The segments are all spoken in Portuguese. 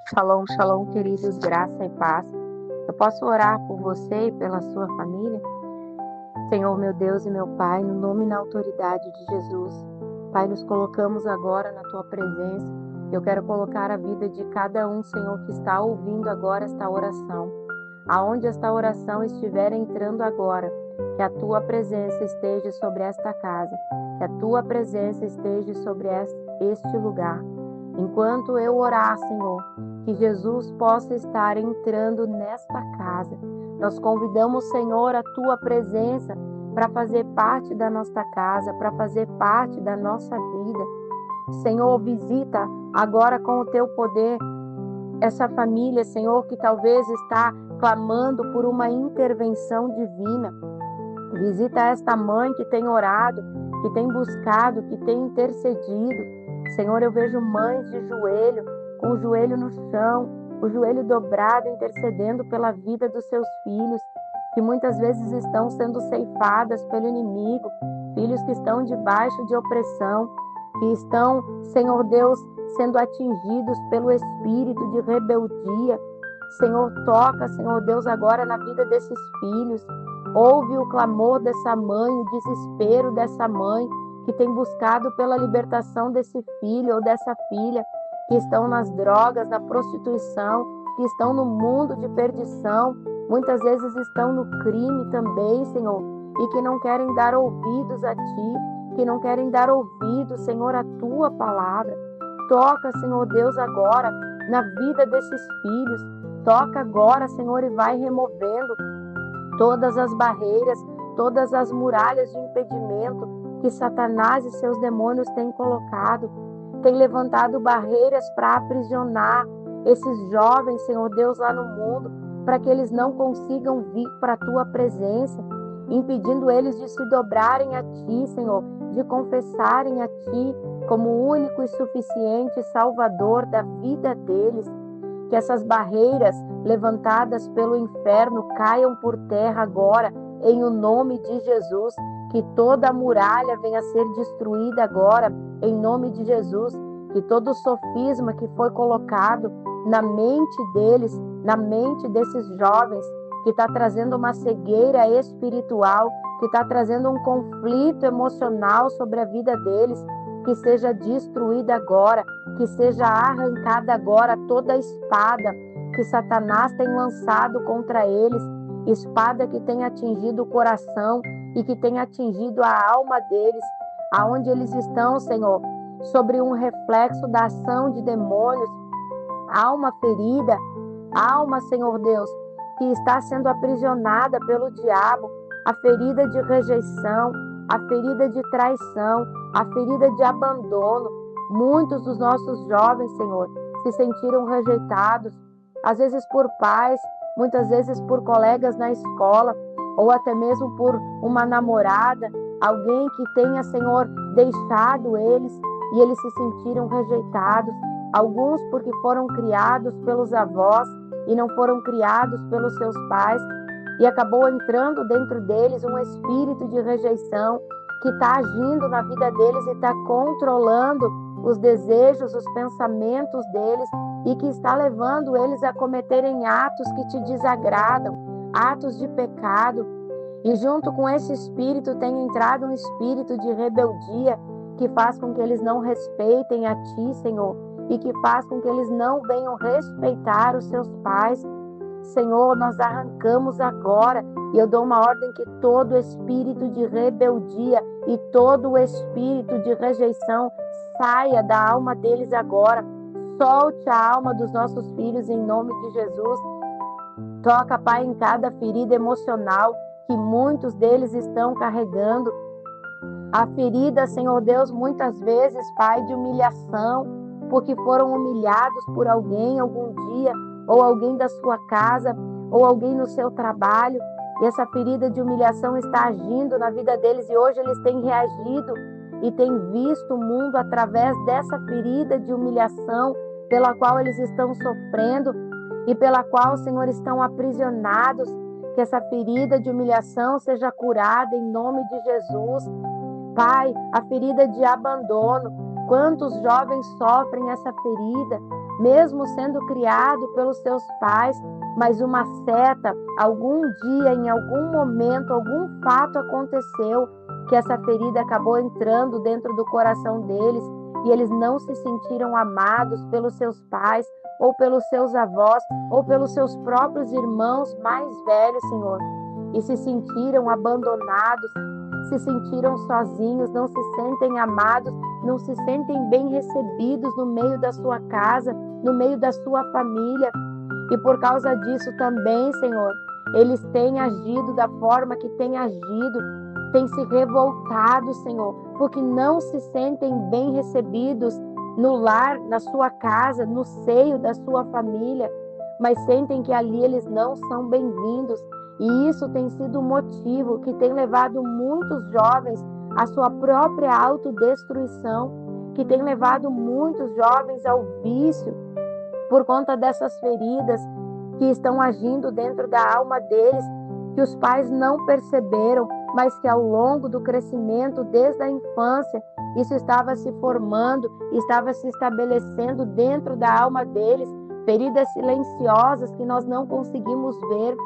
Shalom, shalom, queridos, graça e paz. Eu posso orar por você e pela sua família? Senhor, meu Deus e meu Pai, no nome e na autoridade de Jesus. Pai, nos colocamos agora na Tua presença. Eu quero colocar a vida de cada um, Senhor, que está ouvindo agora esta oração. Aonde esta oração estiver entrando agora, que a Tua presença esteja sobre esta casa, que a Tua presença esteja sobre este lugar. Enquanto eu orar, Senhor, que Jesus possa estar entrando nesta casa. Nós convidamos, Senhor, a Tua presença para fazer parte da nossa casa, para fazer parte da nossa vida. Senhor, visita agora com o Teu poder essa família, Senhor, que talvez está clamando por uma intervenção divina. Visita esta mãe que tem orado, que tem buscado, que tem intercedido. Senhor, eu vejo mães de joelho, com o joelho no chão, o joelho dobrado, intercedendo pela vida dos seus filhos, que muitas vezes estão sendo ceifadas pelo inimigo, filhos que estão debaixo de opressão, que estão, Senhor Deus, sendo atingidos pelo espírito de rebeldia. Senhor, toca, Senhor Deus, agora na vida desses filhos. Ouve o clamor dessa mãe, o desespero dessa mãe que tem buscado pela libertação desse filho ou dessa filha, que estão nas drogas, na prostituição, que estão no mundo de perdição, muitas vezes estão no crime também, Senhor, e que não querem dar ouvidos a Ti, que não querem dar ouvidos, Senhor, à Tua palavra. Toca, Senhor Deus, agora na vida desses filhos. Toca agora, Senhor, e vai removendo todas as barreiras, todas as muralhas de impedimento que Satanás e seus demônios têm colocado. Tem levantado barreiras para aprisionar esses jovens, Senhor Deus, lá no mundo, para que eles não consigam vir para a Tua presença, impedindo eles de se dobrarem a Ti, Senhor, de confessarem a Ti como o único e suficiente Salvador da vida deles. Que essas barreiras levantadas pelo inferno caiam por terra agora, em o nome de Jesus. Que toda a muralha venha a ser destruída agora, em nome de Jesus. Que todo sofisma que foi colocado na mente deles, na mente desses jovens, que está trazendo uma cegueira espiritual, que está trazendo um conflito emocional sobre a vida deles, que seja destruída agora, que seja arrancada agora toda a espada que Satanás tem lançado contra eles, espada que tem atingido o coração e que tem atingido a alma deles, aonde eles estão, Senhor, sobre um reflexo da ação de demônios, alma ferida, alma, Senhor Deus, que está sendo aprisionada pelo diabo, a ferida de rejeição, a ferida de traição, a ferida de abandono. Muitos dos nossos jovens, Senhor, se sentiram rejeitados, às vezes por pais, muitas vezes por colegas na escola, ou até mesmo por uma namorada, alguém que tenha, Senhor, deixado eles e eles se sentiram rejeitados. Alguns porque foram criados pelos avós e não foram criados pelos seus pais, e acabou entrando dentro deles um espírito de rejeição que está agindo na vida deles e está controlando os desejos, os pensamentos deles, e que está levando eles a cometerem atos que te desagradam, atos de pecado. E junto com esse espírito tem entrado um espírito de rebeldia que faz com que eles não respeitem a Ti, Senhor, e que faz com que eles não venham respeitar os seus pais. Senhor, nós arrancamos agora, e eu dou uma ordem que todo espírito de rebeldia e todo o espírito de rejeição saia da alma deles agora. Solte a alma dos nossos filhos em nome de Jesus. Toca, Pai, em cada ferida emocional que muitos deles estão carregando. A ferida, Senhor Deus, muitas vezes, Pai, de humilhação, porque foram humilhados por alguém algum dia, ou alguém da sua casa, ou alguém no seu trabalho, e essa ferida de humilhação está agindo na vida deles, e hoje eles têm reagido e têm visto o mundo através dessa ferida de humilhação pela qual eles estão sofrendo e pela qual, Senhor, estão aprisionados. Que essa ferida de humilhação seja curada em nome de Jesus. Pai, a ferida de abandono, quantos jovens sofrem essa ferida? mesmo sendo criado pelos seus pais, mas uma seta, algum dia, em algum momento, algum fato aconteceu que essa ferida acabou entrando dentro do coração deles e eles não se sentiram amados pelos seus pais, ou pelos seus avós, ou pelos seus próprios irmãos mais velhos, Senhor, e se sentiram abandonados, se sentiram sozinhos, não se sentem amados, não se sentem bem recebidos no meio da sua casa, no meio da sua família. E por causa disso também, Senhor, eles têm agido da forma que têm agido, têm se revoltado, Senhor, porque não se sentem bem recebidos no lar, na sua casa, no seio da sua família, mas sentem que ali eles não são bem-vindos. E isso tem sido um motivo que tem levado muitos jovens à sua própria autodestruição, que tem levado muitos jovens ao vício, por conta dessas feridas que estão agindo dentro da alma deles, que os pais não perceberam, mas que ao longo do crescimento, desde a infância, isso estava se formando, estava se estabelecendo dentro da alma deles, feridas silenciosas que nós não conseguimos ver,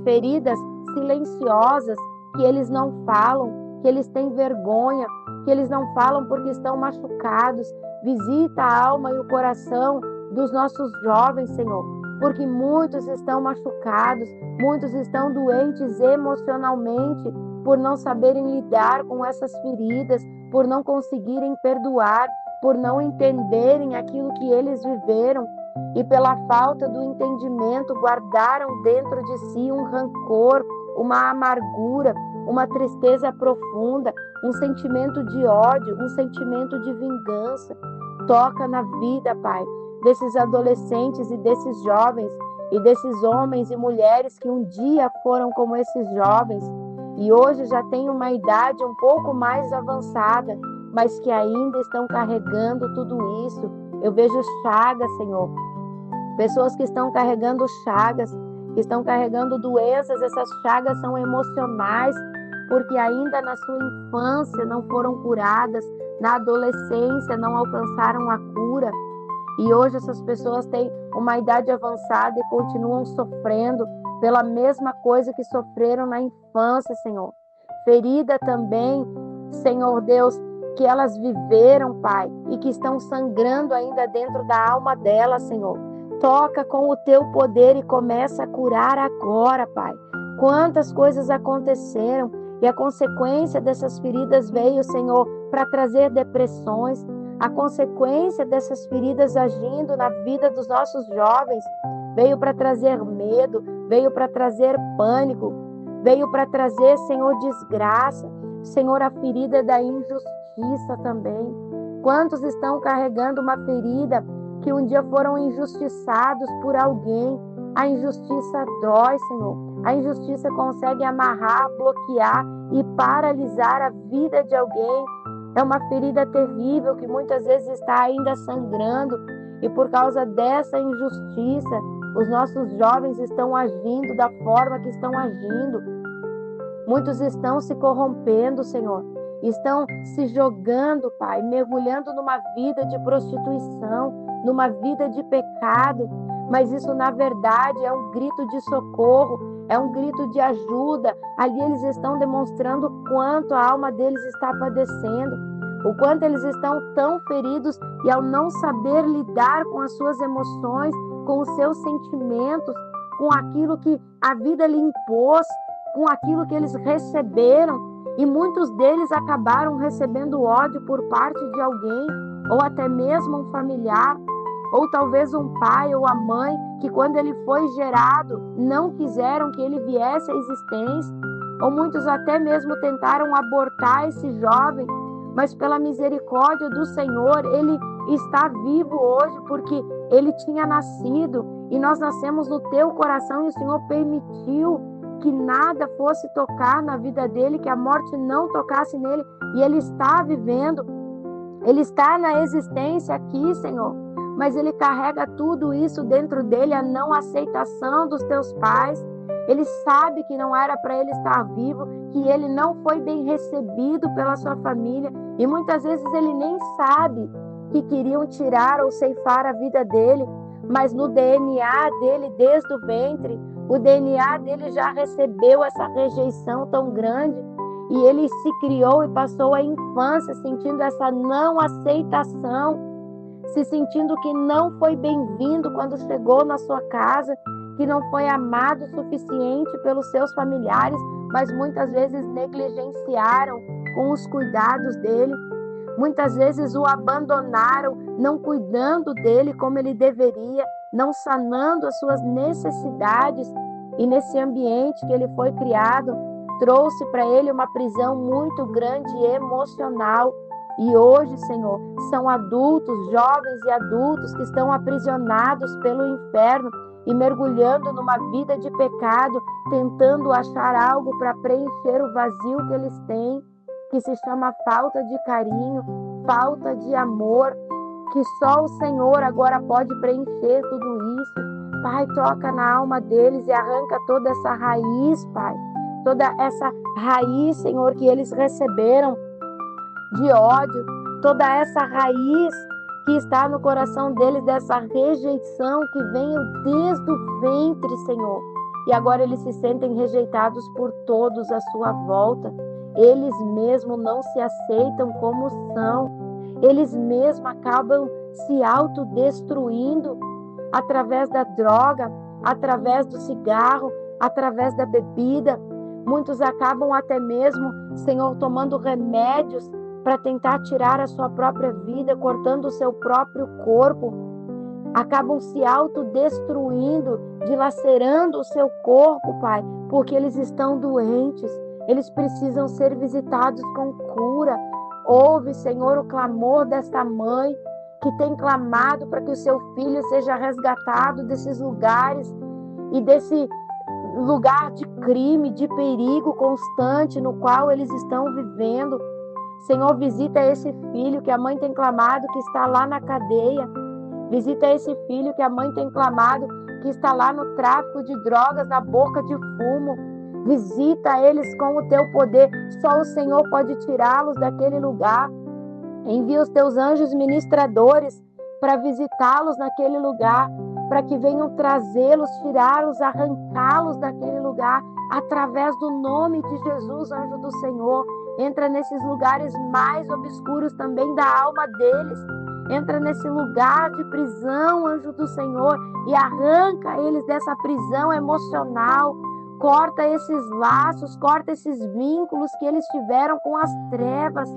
feridas silenciosas que eles não falam, que eles têm vergonha, que eles não falam porque estão machucados. Visita a alma e o coração dos nossos jovens, Senhor, porque muitos estão machucados, muitos estão doentes emocionalmente por não saberem lidar com essas feridas, por não conseguirem perdoar, por não entenderem aquilo que eles viveram e pela falta do entendimento guardaram dentro de si um rancor, uma amargura, uma tristeza profunda, um sentimento de ódio, um sentimento de vingança. Toca na vida, Pai, desses adolescentes e desses jovens e desses homens e mulheres que um dia foram como esses jovens e hoje já têm uma idade um pouco mais avançada, mas que ainda estão carregando tudo isso. Eu vejo chagas, Senhor, pessoas que estão carregando chagas, que estão carregando doenças. Essas chagas são emocionais, porque ainda na sua infância não foram curadas, na adolescência não alcançaram a cura. E hoje essas pessoas têm uma idade avançada e continuam sofrendo pela mesma coisa que sofreram na infância, Senhor. Ferida também, Senhor Deus, que elas viveram, Pai, e que estão sangrando ainda dentro da alma delas, Senhor. Toca com o teu poder e começa a curar agora, Pai. Quantas coisas aconteceram e a consequência dessas feridas veio, Senhor, para trazer depressões. A consequência dessas feridas agindo na vida dos nossos jovens veio para trazer medo, veio para trazer pânico, veio para trazer, Senhor, desgraça. Senhor, a ferida da injustiça também. Quantos estão carregando uma ferida que um dia foram injustiçados por alguém? A injustiça dói, Senhor. A injustiça consegue amarrar, bloquear e paralisar a vida de alguém. É uma ferida terrível que muitas vezes está ainda sangrando e por causa dessa injustiça, os nossos jovens estão agindo da forma que estão agindo. Muitos estão se corrompendo, Senhor. Estão se jogando, Pai, mergulhando numa vida de prostituição, numa vida de pecado. Mas isso, na verdade, é um grito de socorro, é um grito de ajuda. Ali eles estão demonstrando o quanto a alma deles está padecendo, o quanto eles estão tão feridos e ao não saber lidar com as suas emoções, com os seus sentimentos, com aquilo que a vida lhe impôs, com aquilo que eles receberam. E muitos deles acabaram recebendo ódio por parte de alguém, ou até mesmo um familiar, ou talvez um pai ou a mãe, que quando ele foi gerado, não quiseram que ele viesse à existência, ou muitos até mesmo tentaram abortar esse jovem, mas pela misericórdia do Senhor, ele está vivo hoje, porque ele tinha nascido, e nós nascemos no teu coração, e o Senhor permitiu que nada fosse tocar na vida dele, que a morte não tocasse nele, e ele está vivendo, ele está na existência aqui, Senhor, mas ele carrega tudo isso dentro dele, a não aceitação dos teus pais. Ele sabe que não era para ele estar vivo, que ele não foi bem recebido pela sua família, e muitas vezes ele nem sabe que queriam tirar ou ceifar a vida dele, mas no DNA dele, desde o ventre, o DNA dele já recebeu essa rejeição tão grande, e ele se criou e passou a infância sentindo essa não aceitação, se sentindo que não foi bem-vindo quando chegou na sua casa, que não foi amado o suficiente pelos seus familiares, mas muitas vezes negligenciaram com os cuidados dele. Muitas vezes o abandonaram, não cuidando dele como ele deveria, não sanando as suas necessidades. E nesse ambiente que ele foi criado, trouxe para ele uma prisão muito grande emocional. E hoje, Senhor, são adultos, jovens e adultos que estão aprisionados pelo inferno e mergulhando numa vida de pecado, tentando achar algo para preencher o vazio que eles têm, que se chama falta de carinho, falta de amor, que só o Senhor agora pode preencher tudo isso. Pai, toca na alma deles e arranca toda essa raiz, Pai, toda essa raiz, Senhor, que eles receberam de ódio, toda essa raiz que está no coração deles, dessa rejeição que veio desde o ventre, Senhor. E agora eles se sentem rejeitados por todos à sua volta. Eles mesmos não se aceitam como são. Eles mesmos acabam se autodestruindo através da droga, através do cigarro, através da bebida. Muitos acabam até mesmo, Senhor, tomando remédios para tentar tirar a sua própria vida, cortando o seu próprio corpo. Acabam se autodestruindo, dilacerando o seu corpo, Pai, porque eles estão doentes. Eles precisam ser visitados com cura. Ouve, Senhor, o clamor desta mãe que tem clamado para que o seu filho seja resgatado desses lugares e desse lugar de crime, de perigo constante no qual eles estão vivendo. Senhor, visita esse filho que a mãe tem clamado que está lá na cadeia. Visita esse filho que a mãe tem clamado que está lá no tráfico de drogas, na boca de fumo. Visita eles com o teu poder. Só o Senhor pode tirá-los daquele lugar. Envia os teus anjos ministradores para visitá-los naquele lugar, para que venham trazê-los, tirá-los, arrancá-los daquele lugar, através do nome de Jesus, anjo do Senhor. Entra nesses lugares mais obscuros também da alma deles. Entra nesse lugar de prisão, anjo do Senhor, e arranca eles dessa prisão emocional. Corta esses laços, corta esses vínculos que eles tiveram com as trevas.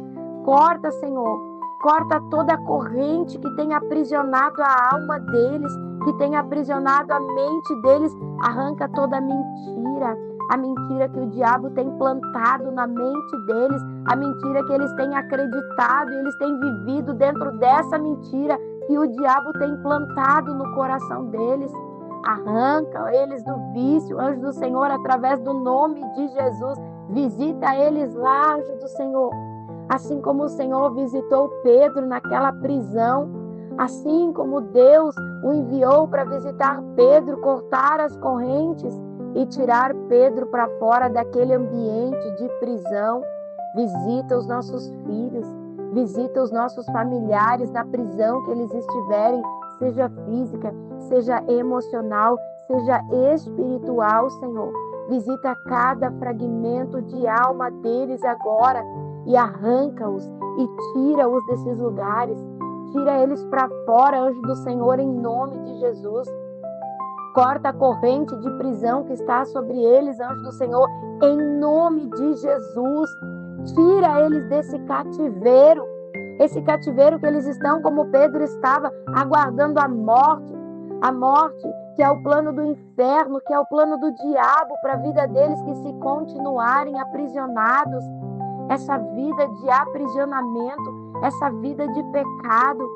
Corta, Senhor. Corta toda a corrente que tem aprisionado a alma deles, que tem aprisionado a mente deles. Arranca toda a mentira que o diabo tem plantado na mente deles, a mentira que eles têm acreditado, e eles têm vivido dentro dessa mentira que o diabo tem plantado no coração deles. Arranca eles do vício, anjo do Senhor, através do nome de Jesus. Visita eles lá, anjo do Senhor. Assim como o Senhor visitou Pedro naquela prisão, assim como Deus o enviou para visitar Pedro, cortar as correntes e tirar Pedro para fora daquele ambiente de prisão. Visita os nossos filhos, visita os nossos familiares na prisão que eles estiverem, seja física, seja emocional, seja espiritual, Senhor. Visita cada fragmento de alma deles agora e arranca-os e tira-os desses lugares. Tira eles para fora, anjo do Senhor, em nome de Jesus. Corta a corrente de prisão que está sobre eles, anjo do Senhor, em nome de Jesus. Tira eles desse cativeiro, esse cativeiro que eles estão, como Pedro estava, aguardando a morte que é o plano do inferno, que é o plano do diabo para a vida deles, que se continuarem aprisionados. Essa vida de aprisionamento, essa vida de pecado,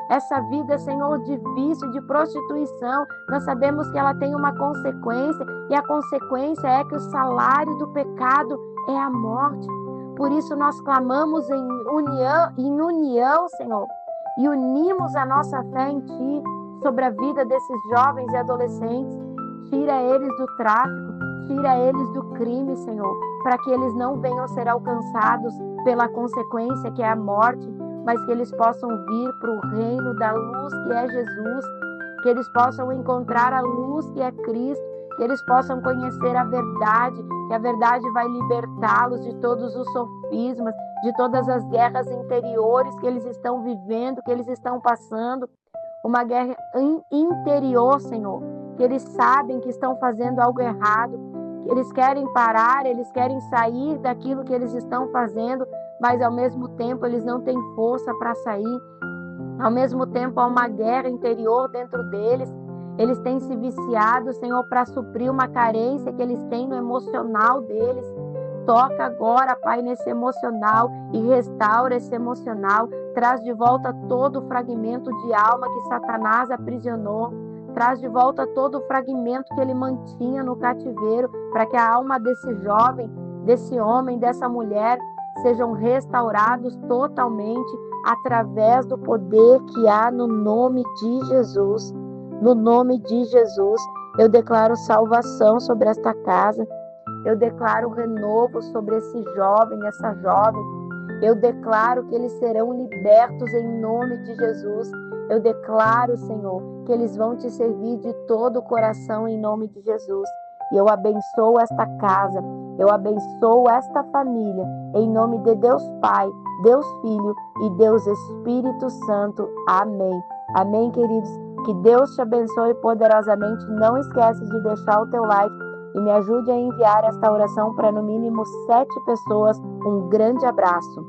essa vida, Senhor, de vício, de prostituição, nós sabemos que ela tem uma consequência, e a consequência é que o salário do pecado é a morte. Por isso nós clamamos em união, Senhor, e unimos a nossa fé em Ti sobre a vida desses jovens e adolescentes. Tira eles do tráfico, tira eles do crime, Senhor, para que eles não venham ser alcançados pela consequência que é a morte, mas que eles possam vir para o reino da luz que é Jesus, que eles possam encontrar a luz que é Cristo, que eles possam conhecer a verdade, que a verdade vai libertá-los de todos os sofismas, de todas as guerras interiores que eles estão vivendo, que eles estão passando, uma guerra interior, Senhor, que eles sabem que estão fazendo algo errado, que eles querem parar, eles querem sair daquilo que eles estão fazendo, mas ao mesmo tempo eles não têm força para sair. Ao mesmo tempo há uma guerra interior dentro deles. Eles têm se viciado, Senhor, para suprir uma carência que eles têm no emocional deles. Toca agora, Pai, nesse emocional e restaura esse emocional. Traz de volta todo o fragmento de alma que Satanás aprisionou. Traz de volta todo o fragmento que ele mantinha no cativeiro, para que a alma desse jovem, desse homem, dessa mulher, sejam restaurados totalmente através do poder que há no nome de Jesus. No nome de Jesus, eu declaro salvação sobre esta casa. Eu declaro renovo sobre esse jovem, essa jovem. Eu declaro que eles serão libertos em nome de Jesus. Eu declaro, Senhor, que eles vão te servir de todo o coração em nome de Jesus. E eu abençoo esta casa, eu abençoo esta família, em nome de Deus Pai, Deus Filho e Deus Espírito Santo. Amém. Amém, queridos. Que Deus te abençoe poderosamente. Não esquece de deixar o teu like e me ajude a enviar esta oração para no mínimo 7 pessoas. Um grande abraço.